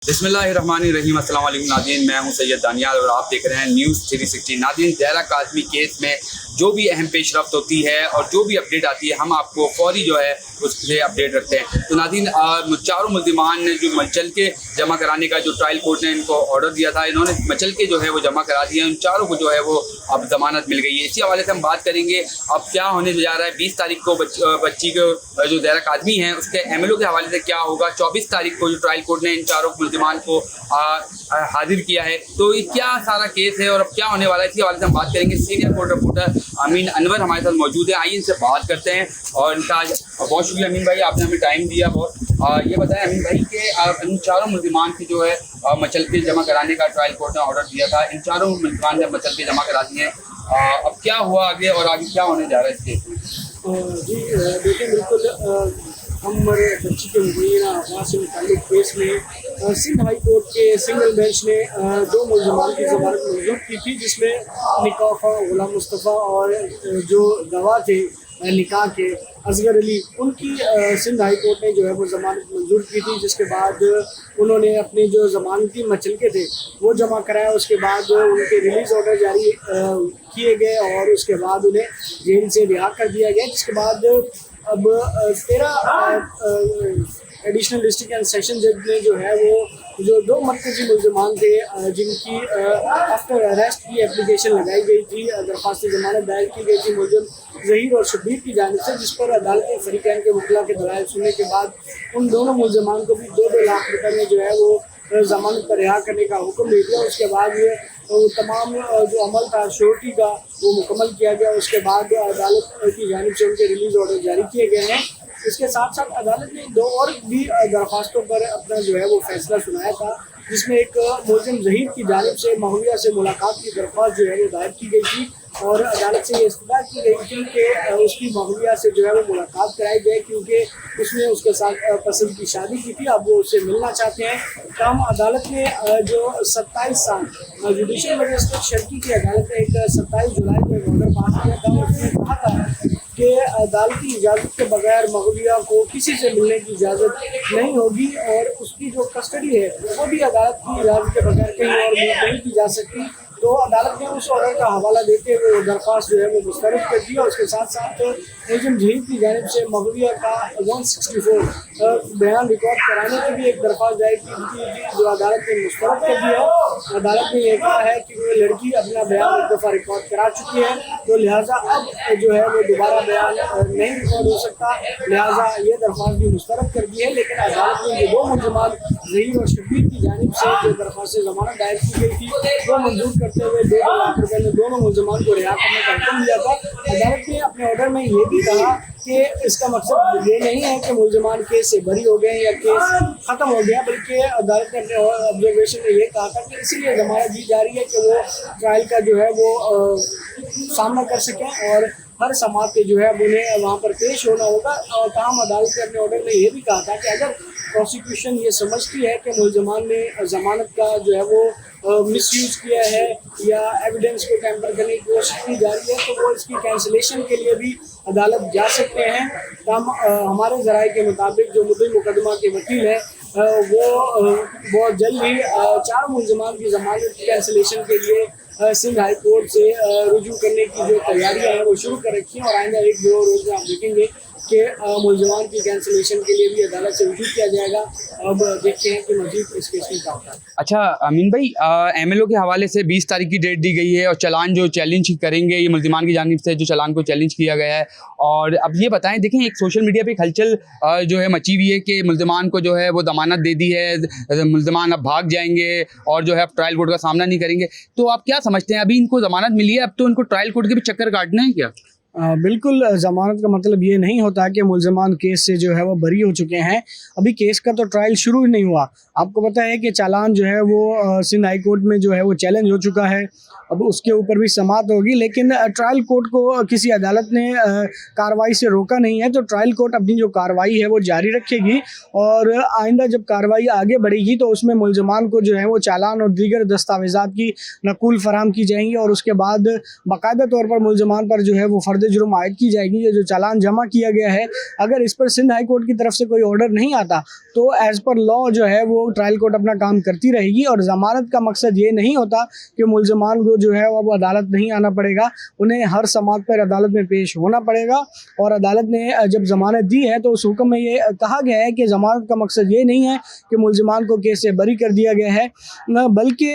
बिस्मिल्लाहिर्रहमानिर्रहीम। अस्सलाम वालेकुम नाज़रीन, मैं हूं सैयद दानियाल और आप देख रहे हैं न्यूज़ 360। नाज़रीन, ज़हरा काज़मी केस में जो भी अहम पेशरफ्त होती है और जो भी अपडेट आती है हम आपको फौरी जो है उससे अपडेट रखते हैं। तो नाज़रीन, चारों मुल्ज़िमान ने जो मचल के जमा कराने का जो ट्रायल कोर्ट ने इनको ऑर्डर दिया था, इन्होंने मचल के जो है वो जमा करा दिया। उन चारों को जो है वो अब ज़मानत मिल गई है। इसी हवाले से हम बात करेंगे अब क्या होने जा रहा है। 20 तारीख को बच्ची को जो ज़हरा काज़मी है उसके MLO के हवाले से क्या होगा। 24 तारीख को जो ट्रायल कोर्ट ने इन चारों मुल्ज़िमान को हाजिर किया है, तो ये क्या सारा केस है और अब क्या होने वाला है, इसी हवाले से हम बात करेंगे। सीनियर कोर्ट रिपोर्टर अमीन अनवर हमारे साथ मौजूद है, आइए इनसे बात करते हैं। और इनका बहुत शुक्रिया अमीन भाई, आपने हमें टाइम दिया बहुत। ये बताएं अमीन भाई कि इन चारों मुल्ज़िमान की जो है मचल के जमा कराने का ट्रायल कोर्ट ने ऑर्डर दिया था। इन चारों मुल्ज़िमान ने मचल के जमा करा दिए हैं। अब क्या हुआ आगे और आगे क्या होने जा रहा है इस केस में? जी देखिए, बिल्कुल हमारे बच्ची के मुबैना अफवाह से मुताल्लिक़ केस में सिंध हाई कोर्ट के सिंगल बेंच ने दो मुल्ज़िमान की ज़मानत मंजूर की थी, जिसमें निकाह खां गुलाम मुस्तफ़ा और जो गवाह थे निकाह के असगर अली, उनकी सिंध हाई कोर्ट ने जो है वो ज़मानत मंजूर की थी। जिसके बाद उन्होंने अपने जो ज़मानती मचलके थे वो जमा कराया। उसके बाद उनके रिलीज़ ऑर्डर जारी किए गए और उसके बाद उन्हें जेल से रिहा कर दिया गया। जिसके बाद अब 13 एडिशनल डिस्ट्रिक्ट एंड सेशन जज ने जो है वो जो दो मरकज़ी मुल्ज़िमान थे जिनकी आफ्टर अरेस्ट की एप्लीकेशन लगाई गई थी, दरख्वास्त ज़मानत दायर की गई थी मुलज़िम ज़हीर और शब्बीर की जानिब से, जिस पर अदालत ने फ़रीक़ैन के वकीला के दलाइल सुनने के बाद उन दोनों मुल्ज़िमान को भी 2-2 लाख रुपये में जो है वो ज़मानत पर रिहा करने का हुक्म दे दिया। उसके बाद ये तमाम जो अमल था श्योरिटी का वो मुकम्मल किया गया। उसके बाद अदालत की जानिब से उनके रिलीज़ ऑर्डर जारी किए गए हैं। इसके साथ साथ अदालत ने दो और भी दरख्वास्तों पर अपना जो है वो फैसला सुनाया था, जिसमें एक मुलज़िम ज़हीर की जानिब से महुविया से मुलाकात की दरख्वास्त जो है वो दायर की गई थी और अदालत से ये इस्तदा की गई थी कि उसकी महुविया से जो है वो मुलाकात कराई जाए, क्योंकि उसने उसके साथ पसंद की शादी की थी, अब वो उससे मिलना चाहते हैं। तमाम अदालत ने जो 27 साल जुडिशल मजिस्ट्रेट शर्की की अदालत ने एक 27 जुलाई को एक ऑर्डर पास किया था। उसने कहा था कि अदालती इजाज़त के बगैर मगविया को किसी से मिलने की इजाज़त नहीं होगी और उसकी जो कस्टडी है वो भी अदालत की इजाज़त के बगैर कहीं और नहीं की जा सकती। तो अदालत ने उस ऑर्डर का हवाला देते हुए वो दरख्वास्त जो है वो मुस्तरद कर दिया। उसके साथ साथ मुलज़िम ज़हीर की जानिब से मगविया का 164 बयान रिकॉर्ड कराने की भी एक दरख्वास्त दायर की थी, जो अदालत ने मुस्तरद कर दिया। अदालत ने यह कहा है कि वो लड़की अपना बयान एक दफ़ा रिकॉर्ड करा चुकी है, तो लिहाजा अब जो है वो दोबारा बयान नहीं रिकॉर्ड हो सकता, लिहाजा ये दरख्वास्त भी मुस्तरद कर दी है। लेकिन अदालत ने जो दो मुल्ज़िमान ज़हीर और शब्बीर की जानिब से जो दरख्वास्त ज़मानत दायर की गई थी वो मंजूर करते हुए 2 लाख रुपये में दोनों मुल्ज़िमान को रिहा करने का हुक्म दिया था। अदालत ने अपने ऑर्डर में ये भी कहा कि इसका मकसद ये नहीं है कि मुल्ज़िमान केस से बरी हो गए या केस ख़त्म हो गया, बल्कि अदालत ने अपने ऑब्जर्वेशन में ये कहा था कि इसीलिए ज़मानत दी जा रही है कि वो ट्रायल का जो है वो सामना कर सकें और हर समात के जो है उन्हें वहाँ पर पेश होना होगा। और तमाम अदालत ने अपने ऑर्डर में ये भी कहा था कि अगर प्रोसिक्यूशन ये समझती है कि मुल्ज़िमान ने ज़मानत का जो है वो मिसयूज़ किया है या एविडेंस को टैम्पर करने की कोशिश की जा रही है, तो वो इसकी कैंसिलेशन के लिए भी अदालत जा सकते हैं। हमारे ज़राए के मुताबिक जो मुद्दई मुकदमा के वकील हैं वो बहुत जल्द ही 4 मुल्ज़िमान की ज़मानत कैंसिलेशन के लिए सिंध हाई कोर्ट से रुजू करने की जो तैयारियां हैं वो शुरू कर रखी हैं और आइंदा 1-2 रोज़ में आप देखेंगे कि मुल्ज़िमान की कैंसिलेशन के लिए भी अदालत से रुजू किया जाएगा। अब देखते हैं कि मज़ीद इस केस में क्या होता है। अच्छा अमीन भाई, MLO के हवाले से 20 तारीख की डेट दी गई है और चालान जो चैलेंज करेंगे ये मुल्ज़िमान की जानिब से जो चालान को चैलेंज किया गया है। और अब ये बताएं, देखें एक सोशल मीडिया पे एक हलचल जो है मची हुई है कि मुल्ज़िमान को जो है वो ज़मानत दे दी है, मुल्ज़िमान अब भाग जाएंगे और जो है अब ट्रायल कोर्ट का सामना नहीं करेंगे। तो आप क्या समझते हैं, अभी इनको ज़मानत मिली है, अब तो इनको ट्रायल कोर्ट के भी चक्कर काटना है क्या? बिल्कुल, ज़मानत का मतलब ये नहीं होता कि मुल्ज़िमान केस से जो है वो बरी हो चुके हैं। अभी केस का तो ट्रायल शुरू ही नहीं हुआ। आपको पता है कि चालान जो है वो सिंध हाई कोर्ट में जो है वो चैलेंज हो चुका है अब उसके ऊपर भी समाअत होगी, लेकिन ट्रायल कोर्ट को किसी अदालत ने कार्रवाई से रोका नहीं है, तो ट्रायल कोर्ट अपनी जो कार्रवाई है वो जारी रखेगी और आइंदा जब कार्रवाई आगे बढ़ेगी तो उसमें मुल्ज़िमान को जो है वो चालान और दीगर दस्तावेज़ात की नकुल फराहम की जाएंगी और उसके बाद बाकायदा तौर पर मुल्ज़िमान पर जो है वो फ़र्द जुर्म आयद की जाएगी। ये जो चालान जमा किया गया है, अगर इस पर सिंध हाई कोर्ट की तरफ से कोई ऑर्डर नहीं आता तो एज़ पर लॉ जो है वो ट्रायल कोर्ट अपना काम करती रहेगी। और ज़मानत का मकसद ये नहीं होता कि मुल्ज़िमान को जो है वो अदालत नहीं आना पड़ेगा, उन्हें हर समाअत पर अदालत में पेश होना पड़ेगा। और अदालत ने जब ज़मानत दी है तो उस हुक्म में ये कहा गया है कि ज़मानत का मकसद ये नहीं है कि मुल्ज़िमान को केस से बरी कर दिया गया है, बल्कि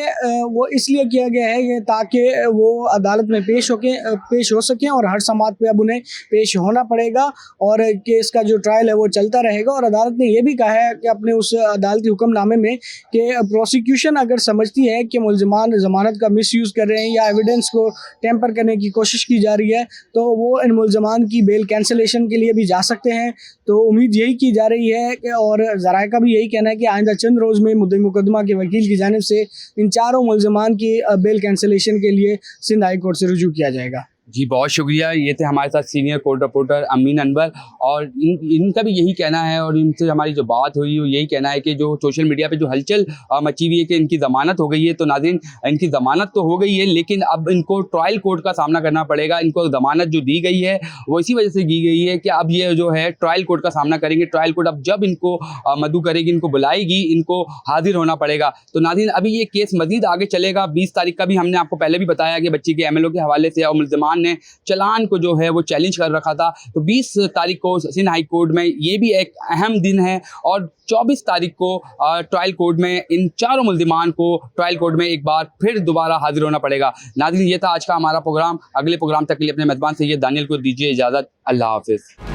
वो इसलिए किया गया है ये ताकि वो अदालत में पेश हो सकें और हर समाअत पे अब उन्हें पेश होना पड़ेगा और केस का जो ट्रायल है वो चलता रहेगा। और अदालत ने ये भी कहा है कि अपने उस अदालती हुक्मनामे में कि प्रोसिक्यूशन अगर समझती है कि मुल्ज़िमान ज़मानत का मिसयूज़ कर रहे हैं या एविडेंस को टेम्पर करने की कोशिश की जा रही है तो वो इन मुल्ज़िमान की बेल कैंसलेशन के लिए भी जा सकते हैं। तो उम्मीद यही की जा रही है कि और ज़राए का भी यही कहना है कि आइंदा चंद रोज़ में मुद्दई मुकदमा के वकील की जानिब से इन चारों मुल्ज़िमान की बेल कैंसलेशन के लिए सिंध हाई कोर्ट से रुजू किया जाएगा। जी बहुत शुक्रिया। ये थे हमारे साथ सीनियर कोर्ट रिपोर्टर अमीन अनवर और इनका भी यही कहना है और इनसे हमारी जो बात हुई वो यही कहना है कि जो सोशल मीडिया पे जो हलचल मची हुई है कि इनकी ज़मानत हो गई है, तो नाज़रीन इनकी ज़मानत तो हो गई है लेकिन अब इनको ट्रायल कोर्ट का सामना करना पड़ेगा। इनको ज़मानत जो दी गई है वो इसी वजह से दी गई है कि अब ये जो है ट्रायल कोर्ट का सामना करेंगे। ट्रायल कोर्ट अब जब इनको मदऊ करेगी, इनको बुलाएगी, इनको हाजिर होना पड़ेगा। तो नाज़रीन अभी ये केस मज़ीद आगे चलेगा। 20 तारीख का भी हमने आपको पहले भी बताया कि बच्ची के MLO के हवाले से और मुल्ज़िमान ने चलान को जो है वो चैलेंज कर रखा था। तो 20 तारीख को सिंध हाई कोर्ट में ये भी एक अहम दिन है और 24 तारीख को ट्रायल कोर्ट में इन चारों मुल्ज़िमान को ट्रायल कोर्ट में एक बार फिर दोबारा हाजिर होना पड़ेगा। नाज़रीन ये था आज का हमारा प्रोग्राम। अगले प्रोग्राम तक के लिए अपने मेज़बान सैयद दानियल को दीजिए इजाज़त। अल्लाह हाफ़िज़।